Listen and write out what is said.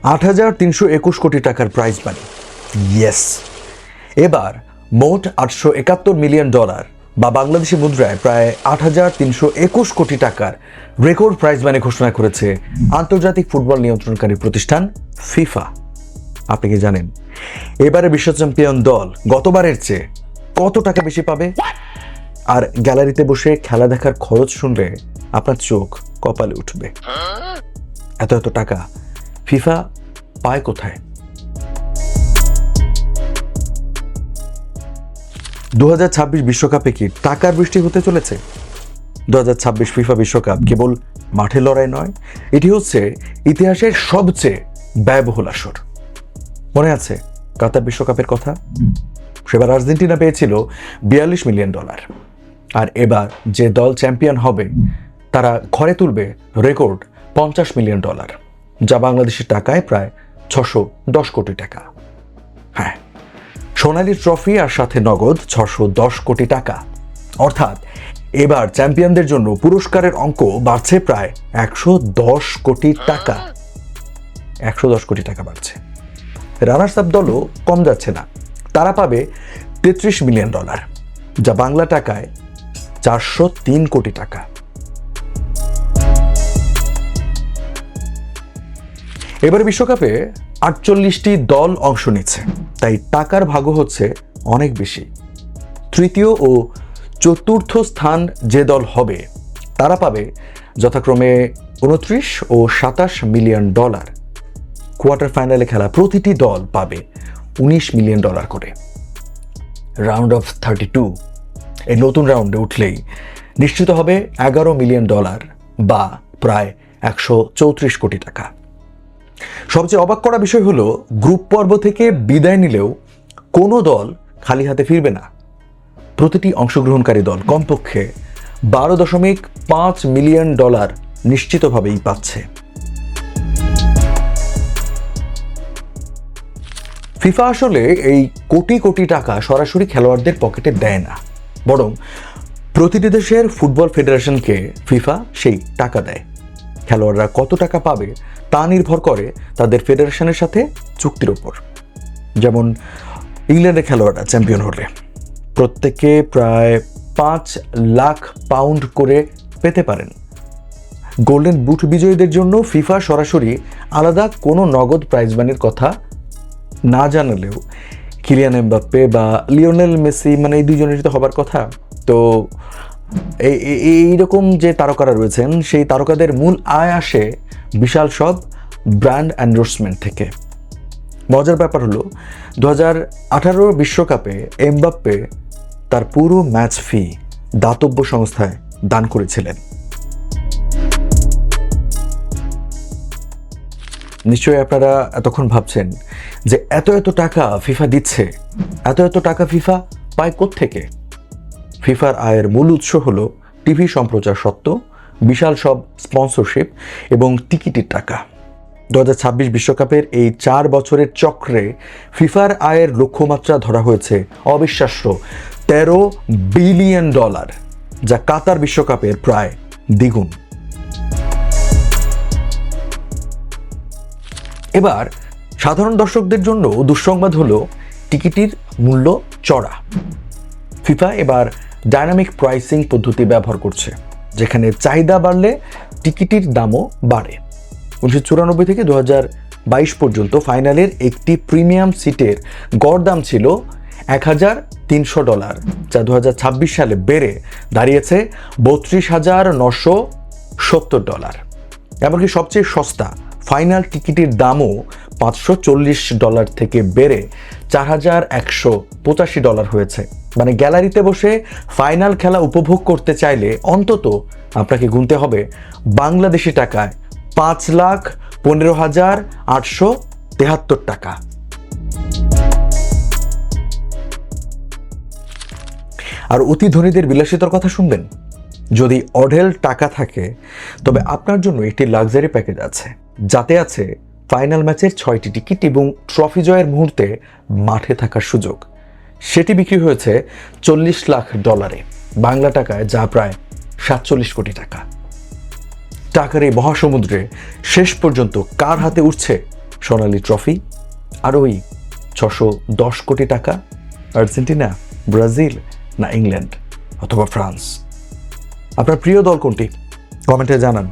8,321 কোটি টাকার prize money. Yes, এবার মোট $871 মিলিয়ন বা বাংলাদেশি মুদ্রায় প্রায় 8,321 কোটি টাকার রেকর্ড প্রাইজ মানি ঘোষণা করেছে আন্তর্জাতিক ফুটবল নিয়ন্ত্রণকারী প্রতিষ্ঠান ফিফা। আপনি কি জানেন এবারে বিশ্ব চ্যাম্পিয়ন দল গতবারের চেয়ে কত টাকা বেশি পাবে? আর গ্যালারিতে বসে খেলা দেখার খরচ শুনলে আপনার চোখ কপালে উঠবে। এত এত টাকা ফিফা পায় কোথায়? 2026 বিশ্বকাপে কি টাকার বৃষ্টি হতে চলেছে? 2026 ফিফা বিশ্বকাপ কেবল মাঠে লড়াই নয়, এটি হচ্ছে ইতিহাসের সবচেয়ে ব্যয়বহুল আসর। মনে আছে কাতার বিশ্বকাপের কথা? সেবার আর্জেন্টিনা পেয়েছিল $42 মিলিয়ন, আর এবার যে দল চ্যাম্পিয়ন হবে তারা ঘরে তুলবে রেকর্ড $50 মিলিয়ন, যা বাংলাদেশের টাকায় প্রায় 610 কোটি টাকা। হ্যাঁ, সোনালী ট্রফি আর সাথে নগদ 610 কোটি টাকা। অর্থাৎ এবার চ্যাম্পিয়নদের জন্য পুরস্কারের অঙ্ক বাড়ছে প্রায় 110 কোটি টাকা। 110 কোটি টাকা বাড়ছে। রানার্স আপ দলও কম যাচ্ছে না, তারা পাবে $33 মিলিয়ন, যা বাংলা টাকায় 403 কোটি টাকা। এবারে বিশ্বকাপে 48টি দল অংশ নিচ্ছে, তাই টাকার ভাগও হচ্ছে অনেক বেশি। তৃতীয় ও চতুর্থ স্থান যে দল হবে তারা পাবে যথাক্রমে $29 ও $27 মিলিয়ন। কোয়ার্টার ফাইনালে খেলা প্রতিটি দল পাবে $19 মিলিয়ন করে। রাউন্ড অফ 32 এই নতুন রাউন্ডে উঠলেই নিশ্চিত হবে $11 মিলিয়ন বা প্রায় 134 কোটি টাকা। সবচেয়ে অবাক করা বিষয় হলো গ্রুপ পর্ব থেকে বিদায় নিলেও কোনো দল খালি হাতে ফিরবে না। প্রতিটি অংশগ্রহণকারী দল কমপক্ষে $12.5 মিলিয়ন নিশ্চিতভাবেই পাচ্ছে। ফিফা আসলে এই কোটি কোটি টাকা সরাসরি খেলোয়াড়দের পকেটে দেয় না, বরং প্রতিটি দেশের ফুটবল ফেডারেশনকে ফিফা সেই টাকা দেয়। খেলোয়াড়রা কত টাকা পাবে তা নির্ভর করে তাদের ফেডারেশনের সাথে চুক্তির ওপর। যেমন ইংল্যান্ডের খেলোয়াড়রা চ্যাম্পিয়ন হলে প্রত্যেকে প্রায় $5 লাখ করে পেতে পারেন। গোল্ডেন বুট বিজয়ীদের জন্য ফিফা সরাসরি আলাদা কোনো নগদ প্রাইজ মানির কথা না জানালেও কিলিয়ান এমবাপ্পে বা লিওনেল মেসি এই দুজনের তো হবার কথা। তো এইরকম যে তারকারা রয়েছেন সেই তারকাদের মূল আয় আসে বিশাল সব ব্র্যান্ড এন্ডোর্সমেন্ট থেকে। মজার ব্যাপার হলো 2018 বিশ্বকাপে এমবাপ্পে তার পুরো ম্যাচ ফি দাতব্য সংস্থায় দান করেছিলেন। নিশ্চয়ই আপনারা এতক্ষণ ভাবছেন যে এত এত টাকা ফিফা দিচ্ছে, এত এত টাকা ফিফা পায় কোত্থেকে? ফিফার আয়ের মূল উৎস হলো টিভি সম্প্রচার সত্ত্ব, বিশাল সব স্পন্সরশিপ এবং টিকিটের টাকা। 2026 বিশ্বকাপের এই 4 বছরের চক্রে ফিফার আয়ের লক্ষ্যমাত্রা ধরা হয়েছে অবিশ্বাস্য $13 বিলিয়ন, যা কাতার বিশ্বকাপের প্রায় দ্বিগুণ। এবার সাধারণ দর্শকদের জন্য দুঃসংবাদ হলো টিকিটের মূল্য চড়া। ফিফা এবার ডাইনামিক প্রাইসিং পদ্ধতি ব্যবহার করছে, যেখানে চাহিদা বাড়লে টিকিটের দামও বাড়ে। 1994 থেকে 2022 পর্যন্ত ফাইনালের একটি প্রিমিয়াম সিটের গড় দাম ছিল $1,300, যা 2026 সালে বেড়ে দাঁড়িয়েছে $32,970। এমনকি সবচেয়ে সস্তা ফাইনাল টিকিটের দামও $540 থেকে বেড়ে $4,185 হয়েছে। গ্যালারিতে বসে ফাইনাল খেলা উপভোগ করতে চাইলে অন্তত আপনাকে গুনতে হবে বাংলাদেশি টাকায় $5,15,873 টাকা। আর অতি ধনীদের বিলাসিতার কথা শুনবেন? যদি অঢেল টাকা থাকে তবে আপনার জন্য একটি লাক্সারি প্যাকেজ আছে, যাতে আছে ফাইনাল ম্যাচের 6টি টিকিট এবং ট্রফি জয়ের মুহূর্তে মাঠে থাকার সুযোগ। সেটি বিক্রি হয়েছে $40 লাখ, বাংলা টাকায় যা প্রায় 47 কোটি টাকা। টাকার এই মহাসমুদ্রে শেষ পর্যন্ত কার হাতে উঠছে সোনালী ট্রফি আর ওই 610 কোটি টাকা? আর্জেন্টিনা, ব্রাজিল, না ইংল্যান্ড অথবা ফ্রান্স? আপনার প্রিয় দল কোনটি? কমেন্টে জানান।